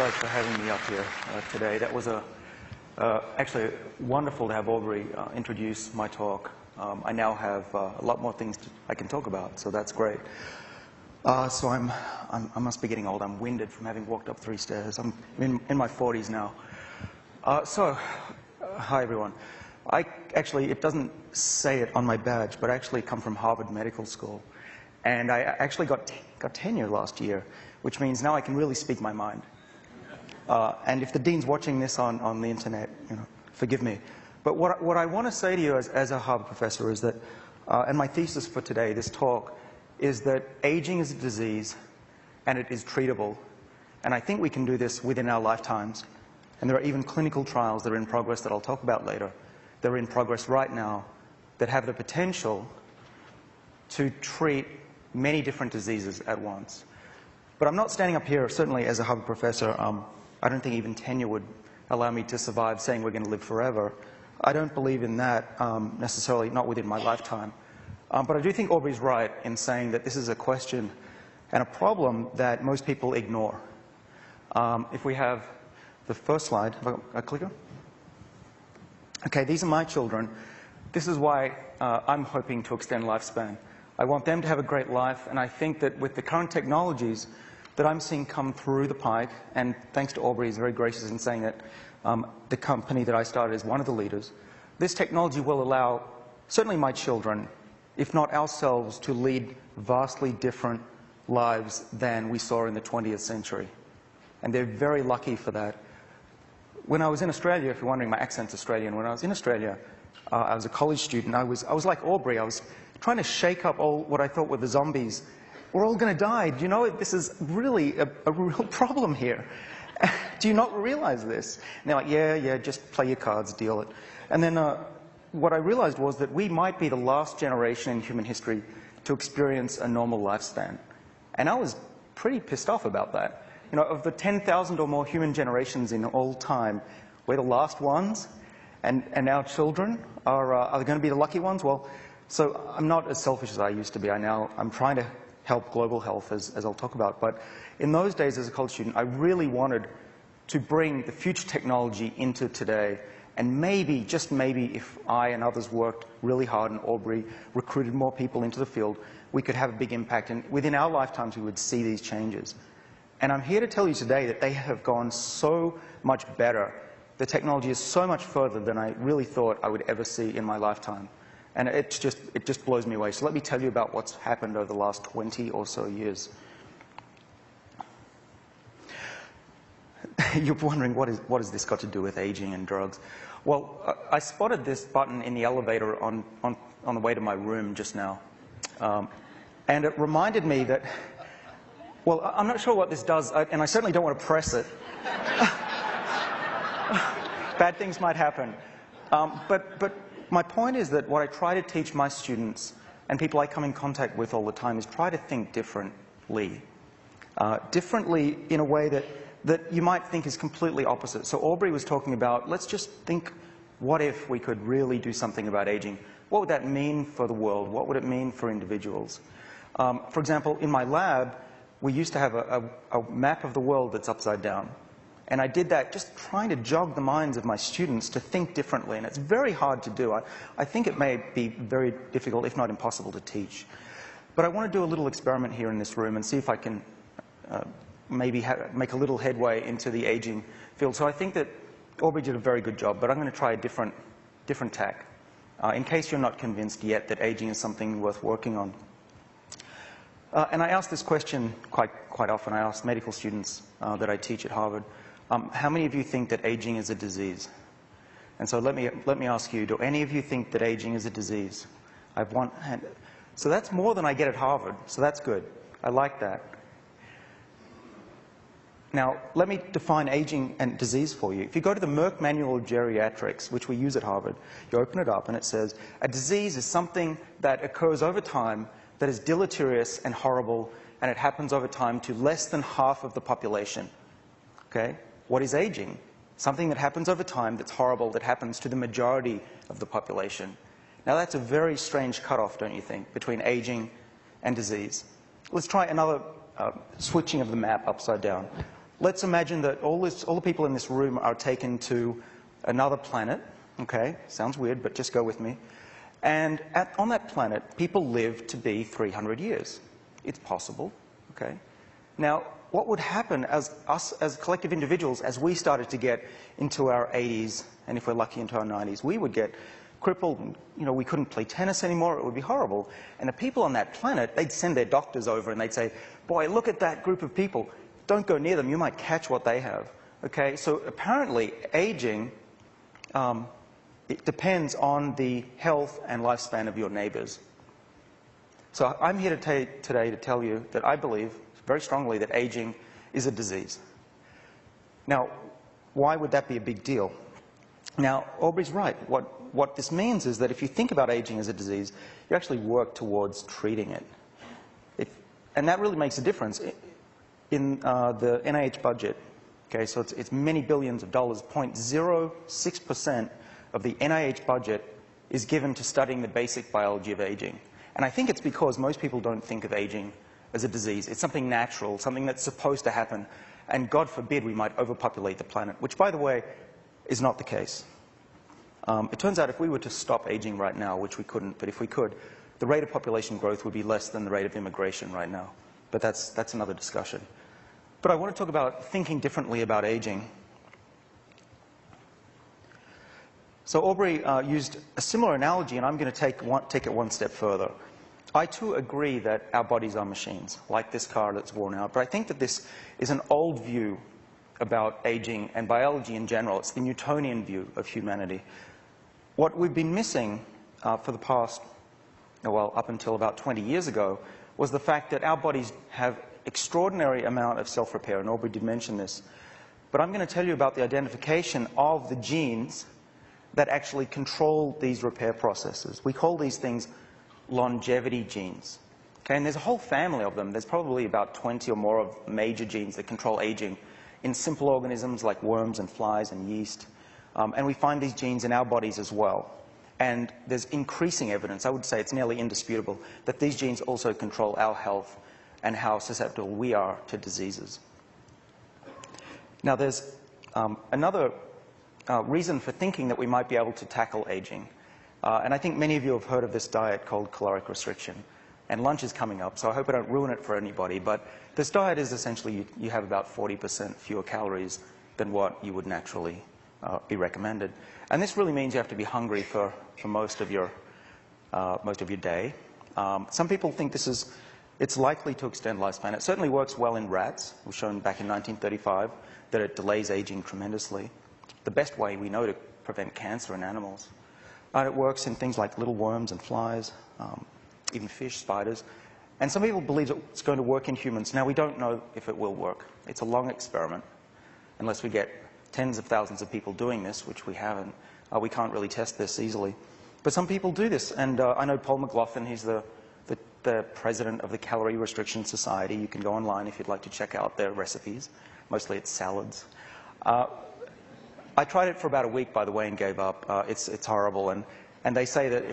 guys for having me up here today. That was actually wonderful to have Aubrey introduce my talk. I now have a lot more things I can talk about, so that's great. So I must be getting old. I'm winded from having walked up 3 stairs. I'm in my 40s now. Hi everyone. It doesn't say it on my badge, but I actually come from Harvard Medical School. And I actually got tenure last year, which means now I can really speak my mind. And if the dean's watching this on the internet, forgive me. But what I want to say to you as a Harvard professor is that, and my thesis for today, this talk, is that aging is a disease and it is treatable. And I think we can do this within our lifetimes. And there are even clinical trials that are in progress that I'll talk about later. They're in progress right now that have the potential to treat many different diseases at once. But I'm not standing up here, certainly as a Harvard professor. I don't think even tenure would allow me to survive saying we're going to live forever. I don't believe in that necessarily, not within my lifetime. But I do think Aubrey's right in saying that this is a question and a problem that most people ignore. If we have the first slide, have I got a clicker? Okay, these are my children. This is why I'm hoping to extend lifespan. I want them to have a great life, and I think that with the current technologies that I'm seeing come through the pike, and thanks to Aubrey, he's very gracious in saying that the company that I started is one of the leaders, this technology will allow certainly my children, if not ourselves, to lead vastly different lives than we saw in the 20th century. And they're very lucky for that. When I was in Australia, if you're wondering, my accent's Australian. When I was in Australia, I was a college student. I was like Aubrey. I was trying to shake up all what I thought were the zombies. We're all going to die. Do you know, this is really a real problem here. Do you not realize this? And they're like, yeah, just play your cards, deal it. And then what I realized was that we might be the last generation in human history to experience a normal lifespan. And I was pretty pissed off about that. Of the 10,000 or more human generations in all time, we're the last ones, and our children are going to be the lucky ones? Well, so I'm not as selfish as I used to be. I'm trying to help global health, as I'll talk about. But in those days as a college student, I really wanted to bring the future technology into today. And maybe, just maybe, if I and others worked really hard and Aubrey recruited more people into the field, we could have a big impact. And within our lifetimes, we would see these changes. And I'm here to tell you today that they have gone so much better. The technology is so much further than I really thought I would ever see in my lifetime. And it just blows me away. So let me tell you about what's happened over the last 20 or so years. You're wondering, what has this got to do with aging and drugs? Well, I spotted this button in the elevator on the way to my room just now. And it reminded me that, well, I'm not sure what this does, and I certainly don't want to press it. Bad things might happen. But my point is that what I try to teach my students and people I come in contact with all the time is try to think differently. Differently in a way that you might think is completely opposite. So Aubrey was talking about, let's just think, what if we could really do something about aging? What would that mean for the world? What would it mean for individuals? For example, in my lab, we used to have a map of the world that's upside down. And I did that just trying to jog the minds of my students to think differently. And it's very hard to do. I think it may be very difficult, if not impossible, to teach. But I want to do a little experiment here in this room and see if I can maybe make a little headway into the aging field. So I think that Aubrey did a very good job, but I'm going to try a different tack, in case you're not convinced yet that aging is something worth working on. And I ask this question quite often. I ask medical students that I teach at Harvard, how many of you think that aging is a disease? And so let me ask you, do any of you think that aging is a disease? I have one hand. So that's more than I get at Harvard, so that's good. I like that. Now, let me define aging and disease for you. If you go to the Merck Manual of Geriatrics, which we use at Harvard, you open it up and it says, a disease is something that occurs over time that is deleterious and horrible, and it happens over time to less than half of the population. Okay? What is aging? Something that happens over time that's horrible, that happens to the majority of the population. Now, that's a very strange cutoff, don't you think, between aging and disease? Let's try another switching of the map upside down. let's imagine that all the people in this room are taken to another planet. Okay, sounds weird, but just go with me. And on that planet, people live to be 300 years. It's possible, okay? Now, what would happen as collective individuals, as we started to get into our 80s, and if we're lucky into our 90s, we would get crippled, and, we couldn't play tennis anymore, it would be horrible. And the people on that planet, they'd send their doctors over and they'd say, boy, look at that group of people. Don't go near them, you might catch what they have, okay? So apparently, aging, it depends on the health and lifespan of your neighbors. So I'm here today to tell you that I believe very strongly that aging is a disease. Now, why would that be a big deal? Now, Aubrey's right. What this means is that if you think about aging as a disease, you actually work towards treating it. And that really makes a difference. In the NIH budget, okay, so it's many billions of dollars, 0.06% of the NIH budget is given to studying the basic biology of aging. And I think it's because most people don't think of aging as a disease. It's something natural, something that's supposed to happen. And God forbid we might overpopulate the planet, which, by the way, is not the case. It turns out if we were to stop aging right now, which we couldn't, but if we could, the rate of population growth would be less than the rate of immigration right now. But that's another discussion. But I want to talk about thinking differently about aging. So Aubrey used a similar analogy, and I'm going to take it one step further. I, too, agree that our bodies are machines, like this car that's worn out. But I think that this is an old view about aging and biology in general. It's the Newtonian view of humanity. What we've been missing for the past, well, up until about 20 years ago, was the fact that our bodies have extraordinary amount of self-repair, and Aubrey did mention this. But I'm going to tell you about the identification of the genes that actually control these repair processes. We call these things longevity genes. Okay, and there's a whole family of them. There's probably about 20 or more of major genes that control aging in simple organisms like worms and flies and yeast. And we find these genes in our bodies as well. And there's increasing evidence, I would say it's nearly indisputable, that these genes also control our health and how susceptible we are to diseases. Now, there's another reason for thinking that we might be able to tackle aging. And I think many of you have heard of this diet called caloric restriction. And lunch is coming up, so I hope I don't ruin it for anybody. But this diet is essentially you have about 40% fewer calories than what you would naturally be recommended. And this really means you have to be hungry for most of your day. Some people think it's likely to extend lifespan. It certainly works well in rats. It was shown back in 1935 that it delays aging tremendously. The best way we know to prevent cancer in animals. And it works in things like little worms and flies, even fish, spiders. And some people believe it's going to work in humans. Now, we don't know if it will work. It's a long experiment. Unless we get tens of thousands of people doing this, which we haven't, we can't really test this easily. But some people do this. And I know Paul McLaughlin, he's the president of the Calorie Restriction Society. You can go online if you'd like to check out their recipes. Mostly it's salads. I tried it for about a week, by the way, and gave up. It's horrible. And they say that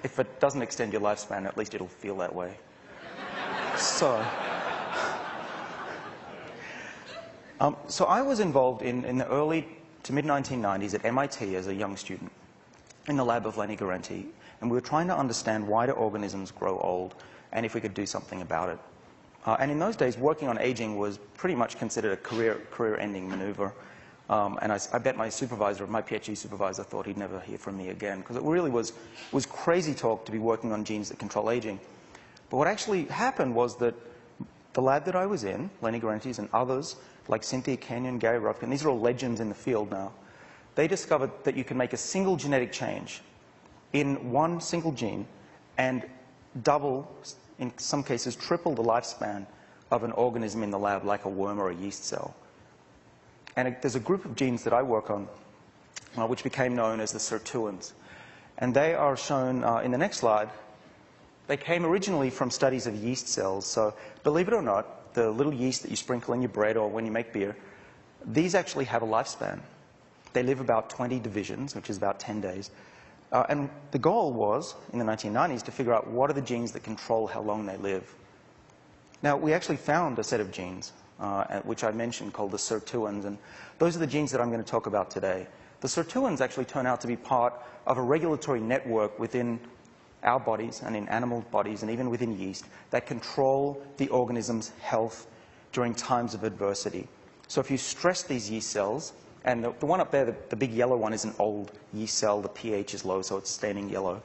if it doesn't extend your lifespan, at least it'll feel that way. So I was involved in the early to mid-1990s at MIT as a young student in the lab of Lenny Guarente, and we were trying to understand why do organisms grow old and if we could do something about it. And in those days, working on aging was pretty much considered a career-ending maneuver. And I bet my PhD supervisor, thought he'd never hear from me again, because it really was crazy talk to be working on genes that control aging. But what actually happened was that the lab that I was in, Lenny Guarente's and others, like Cynthia Kenyon, Gary Rupkin, these are all legends in the field now, they discovered that you can make a single genetic change in one single gene and double, in some cases triple the lifespan of an organism in the lab, like a worm or a yeast cell. And there's a group of genes that I work on, which became known as the sirtuins. And they are shown in the next slide. They came originally from studies of yeast cells. So believe it or not, the little yeast that you sprinkle in your bread or when you make beer, these actually have a lifespan. They live about 20 divisions, which is about 10 days. And the goal was, in the 1990s, to figure out what are the genes that control how long they live. Now, we actually found a set of genes which I mentioned, called the sirtuins. And those are the genes that I'm going to talk about today. The sirtuins actually turn out to be part of a regulatory network within our bodies and in animal bodies and even within yeast that control the organism's health during times of adversity. So if you stress these yeast cells, and the one up there, the big yellow one, is an old yeast cell. The pH is low, so it's staining yellow.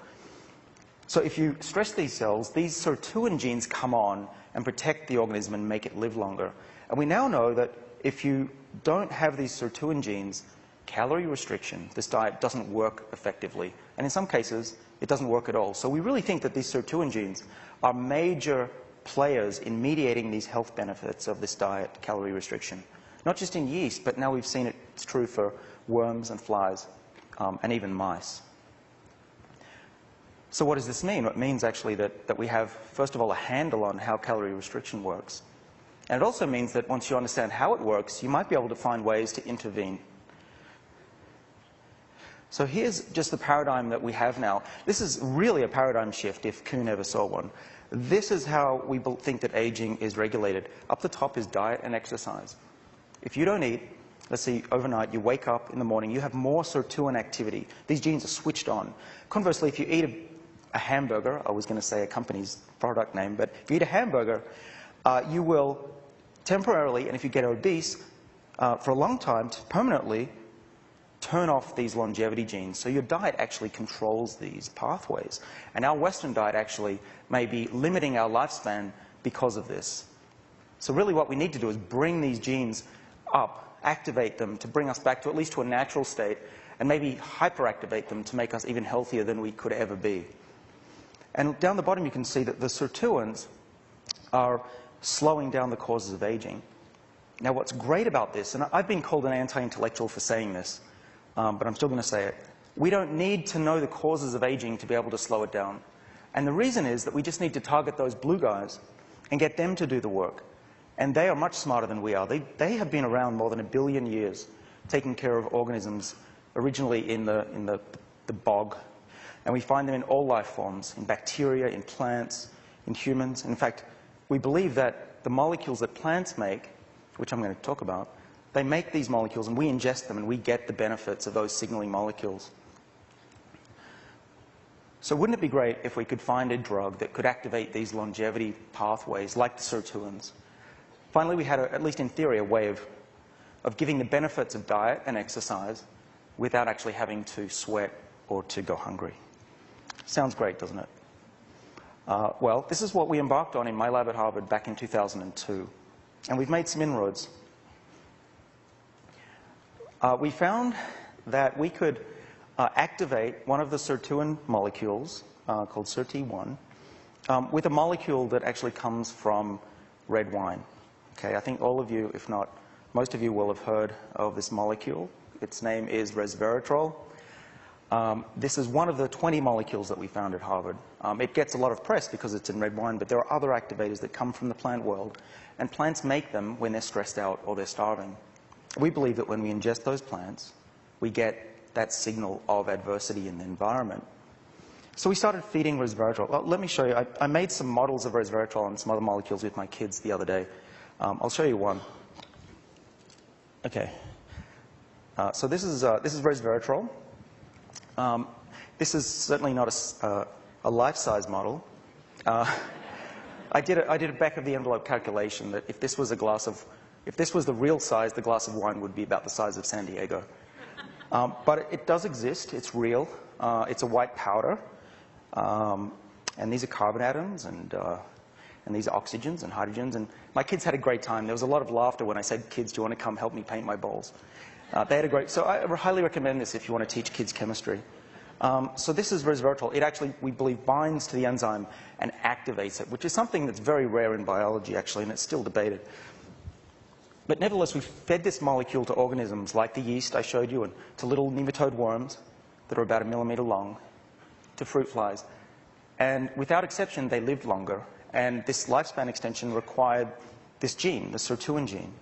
So if you stress these cells, these sirtuin genes come on and protect the organism and make it live longer. And we now know that if you don't have these sirtuin genes, calorie restriction, this diet doesn't work effectively. And in some cases, it doesn't work at all. So we really think that these sirtuin genes are major players in mediating these health benefits of this diet, calorie restriction. Not just in yeast, but now we've seen it's true for worms and flies and even mice. So what does this mean? It means actually that we have, first of all, a handle on how calorie restriction works. And it also means that once you understand how it works, you might be able to find ways to intervene. So here's just the paradigm that we have now. This is really a paradigm shift if Kuhn ever saw one. This is how we think that aging is regulated. Up the top is diet and exercise. If you don't eat, let's say overnight, you wake up in the morning, you have more sirtuin activity. These genes are switched on. Conversely, if you eat a hamburger, I was going to say a company's product name, but if you eat a hamburger, you will temporarily, and if you get obese, for a long time, permanently turn off these longevity genes. So your diet actually controls these pathways. And our Western diet actually may be limiting our lifespan because of this. So really what we need to do is bring these genes up, activate them to bring us back to at least to a natural state, and maybe hyperactivate them to make us even healthier than we could ever be. And down the bottom you can see that the sirtuins are slowing down the causes of aging. Now what's great about this, and I've been called an anti-intellectual for saying this, but I'm still going to say it, we don't need to know the causes of aging to be able to slow it down. And the reason is that we just need to target those blue guys and get them to do the work. And they are much smarter than we are. They have been around more than 1 billion years, taking care of organisms originally in the bog. And we find them in all life forms, in bacteria, in plants, in humans. In fact, we believe that the molecules that plants make, which I'm going to talk about, they make these molecules and we ingest them and we get the benefits of those signaling molecules. So wouldn't it be great if we could find a drug that could activate these longevity pathways like the sirtuins? Finally, we had, at least in theory, a way of giving the benefits of diet and exercise without actually having to sweat or to go hungry. Sounds great, doesn't it? Well, this is what we embarked on in my lab at Harvard back in 2002. And we've made some inroads. We found that we could activate one of the sirtuin molecules, called SIRT1, with a molecule that actually comes from red wine. Okay, I think all of you, if not most of you, will have heard of this molecule. Its name is resveratrol. This is one of the 20 molecules that we found at Harvard. It gets a lot of press because it's in red wine, but there are other activators that come from the plant world, and plants make them when they're stressed out or they're starving. We believe that when we ingest those plants, we get that signal of adversity in the environment. So we started feeding resveratrol. Well, let me show you. I made some models of resveratrol and some other molecules with my kids the other day. I'll show you one. Okay. So this is resveratrol. This is certainly not a life-size model. I did a back-of-the-envelope calculation that if this was the real size, the glass of wine would be about the size of San Diego. But it does exist. It's real. It's a white powder. And these are carbon atoms, and these are oxygens and hydrogens. And my kids had a great time. There was a lot of laughter when I said, "Kids, do you want to come help me paint my bowls?" They had a great... So I highly recommend this if you want to teach kids chemistry. So this is resveratrol. It actually, we believe, binds to the enzyme and activates it, which is something that's very rare in biology, actually, and it's still debated. But nevertheless, we fed this molecule to organisms like the yeast I showed you, and to little nematode worms that are about 1 millimeter long, to fruit flies. And without exception, they lived longer. And this lifespan extension required this gene, the sirtuin gene.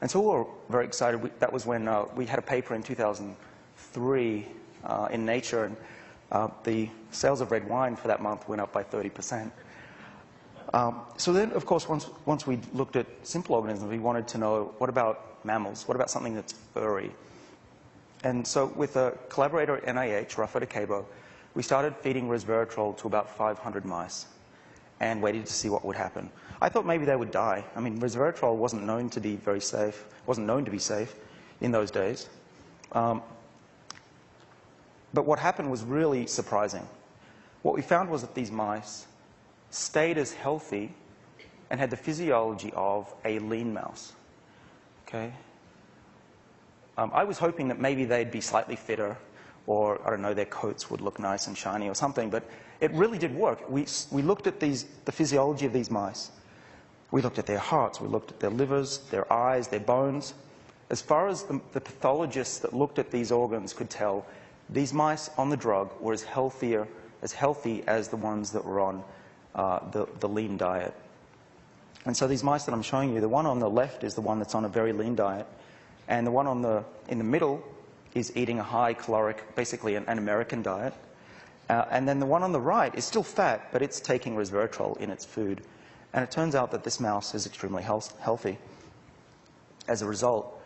And so we were very excited. That was when we had a paper in 2003 in Nature, and the sales of red wine for that month went up by 30%. So then, of course, once we looked at simple organisms, we wanted to know, what about mammals? What about something that's furry? And so with a collaborator at NIH, Rafa de Cabo, we started feeding resveratrol to about 500 mice and waited to see what would happen. I thought maybe they would die. I mean, resveratrol wasn't known to be very safe, wasn't known to be safe in those days. But what happened was really surprising. What we found was that these mice stayed as healthy and had the physiology of a lean mouse. Okay? I was hoping that maybe they'd be slightly fitter, or, I don't know, their coats would look nice and shiny or something, but it really did work. We looked at the physiology of these mice. We looked at their hearts, we looked at their livers, their eyes, their bones. As far as the pathologists that looked at these organs could tell, these mice on the drug were as healthy as the ones that were on the lean diet. And so these mice that I'm showing you, the one on the left is the one that's on a very lean diet, and the one in the middle is eating a high caloric, basically an American diet. And then the one on the right is still fat, but it's taking resveratrol in its food. And it turns out that this mouse is extremely healthy as a result.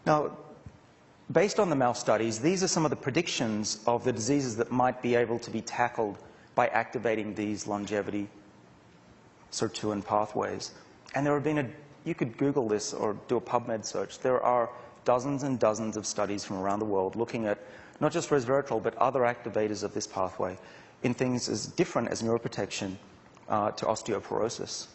Now, based on the mouse studies, these are some of the predictions of the diseases that might be able to be tackled by activating these longevity sirtuin pathways. And there have been you could Google this or do a PubMed search. There are dozens and dozens of studies from around the world looking at not just resveratrol, but other activators of this pathway in things as different as neuroprotection to osteoporosis.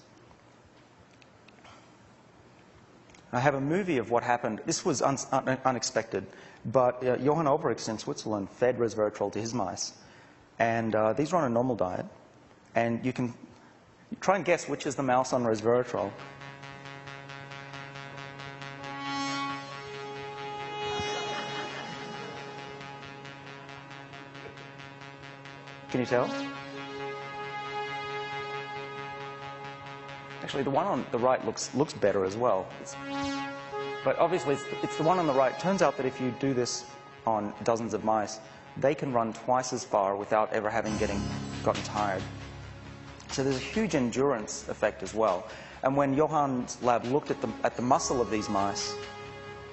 I have a movie of what happened. This was unexpected, but Johann Olbricht in Switzerland fed resveratrol to his mice. And these were on a normal diet. And you can try and guess which is the mouse on resveratrol. Can you tell? Actually, the one on the right looks better as well. But obviously, it's the one on the right. Turns out that if you do this on dozens of mice, they can run twice as far without ever having gotten tired. So there's a huge endurance effect as well. And when Johann's lab looked at the muscle of these mice,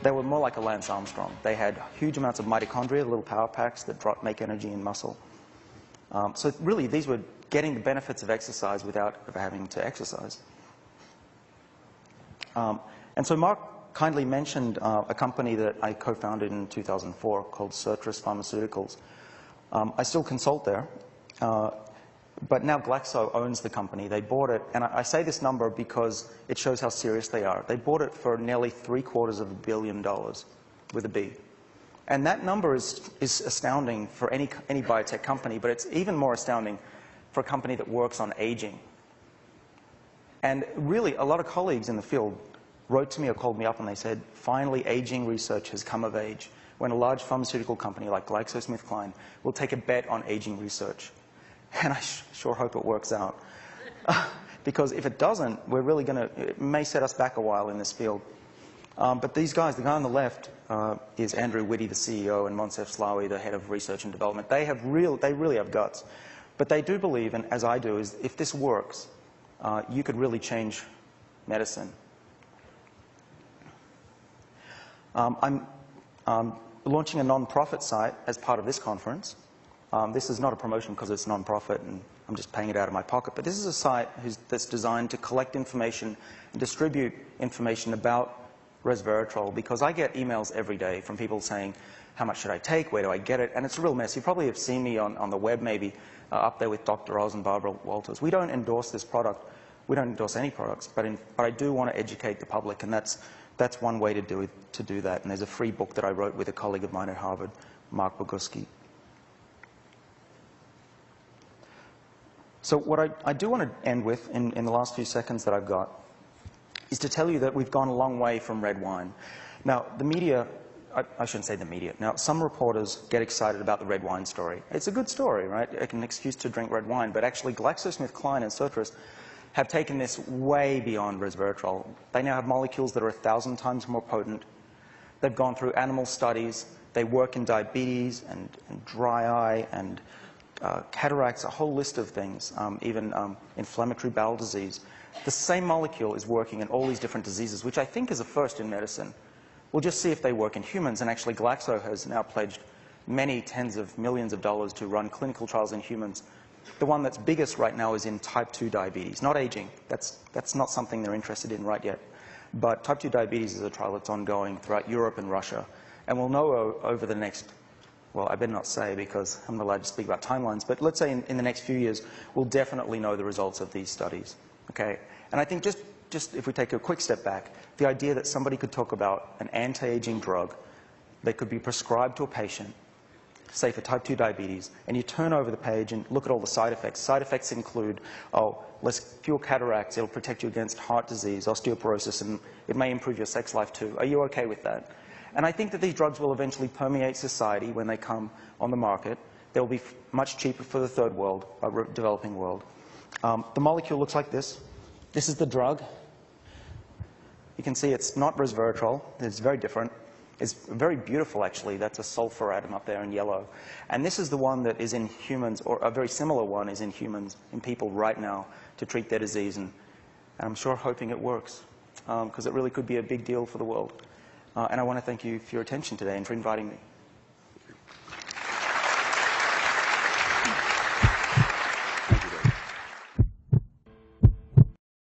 they were more like a Lance Armstrong. They had huge amounts of mitochondria, little power packs that make energy in muscle. So really, these were getting the benefits of exercise without ever having to exercise. And so Mark kindly mentioned a company that I co-founded in 2004 called Citrus Pharmaceuticals. I still consult there, but now Glaxo owns the company. They bought it, and I say this number because it shows how serious they are. They bought it for nearly $750 million with a B. And that number is astounding for any biotech company, but it's even more astounding for a company that works on aging. And really, a lot of colleagues in the field wrote to me or called me up and they said, finally, aging research has come of age, when a large pharmaceutical company like GlaxoSmithKline will take a bet on aging research. And I sure hope it works out. Because if it doesn't, it may set us back a while in this field. But these guys, the guy on the left is Andrew Whitty, the CEO, and Moncef Slaoui, the head of research and development. They really have guts. But they do believe, and as I do, is if this works, you could really change medicine. I'm launching a non-profit site as part of this conference. This is not a promotion because it's non-profit and I'm just paying it out of my pocket, but this is a site that's designed to collect information and distribute information about resveratrol, because I get emails every day from people saying, how much should I take, where do I get it, and it's a real mess. You probably have seen me on the web maybe, up there with Dr. Oz and Barbara Walters. We don't endorse this product. We don't endorse any products, but I do want to educate the public, and that's one way to do that. And there's a free book that I wrote with a colleague of mine at Harvard, Mark Boguski. So what I do want to end with, in the last few seconds that I've got, is to tell you that we've gone a long way from red wine. Now, the media, I shouldn't say the media. Now, some reporters get excited about the red wine story. It's a good story, right? It's an excuse to drink red wine. But actually, GlaxoSmithKline and Citrus have taken this way beyond resveratrol. They now have molecules that are 1,000 times more potent. They've gone through animal studies. They work in diabetes and dry eye and cataracts, a whole list of things, even inflammatory bowel disease. The same molecule is working in all these different diseases, which I think is a first in medicine. We'll just see if they work in humans, and actually Glaxo has now pledged many tens of millions of dollars to run clinical trials in humans. The one that's biggest right now is in type 2 diabetes, not aging. That's not something they're interested in right yet. But type 2 diabetes is a trial that's ongoing throughout Europe and Russia. And we'll know over the next, well, I better not say because I'm not allowed to speak about timelines, but let's say in the next few years, we'll definitely know the results of these studies. Okay? And I think just if we take a quick step back, the idea that somebody could talk about an anti-aging drug that could be prescribed to a patient, say for type 2 diabetes, and you turn over the page and look at all the side effects. Side effects include, oh, less cure cataracts, it'll protect you against heart disease, osteoporosis, and it may improve your sex life too. Are you okay with that? And I think that these drugs will eventually permeate society when they come on the market. They'll be much cheaper for the third world, developing world. The molecule looks like this. This is the drug. You can see it's not resveratrol. It's very different. It's very beautiful, actually. That's a sulfur atom up there in yellow. And this is the one that is in humans, or a very similar one is in humans, in people right now, to treat their disease. And I'm sure hoping it works, because it really could be a big deal for the world. And I want to thank you for your attention today and for inviting me.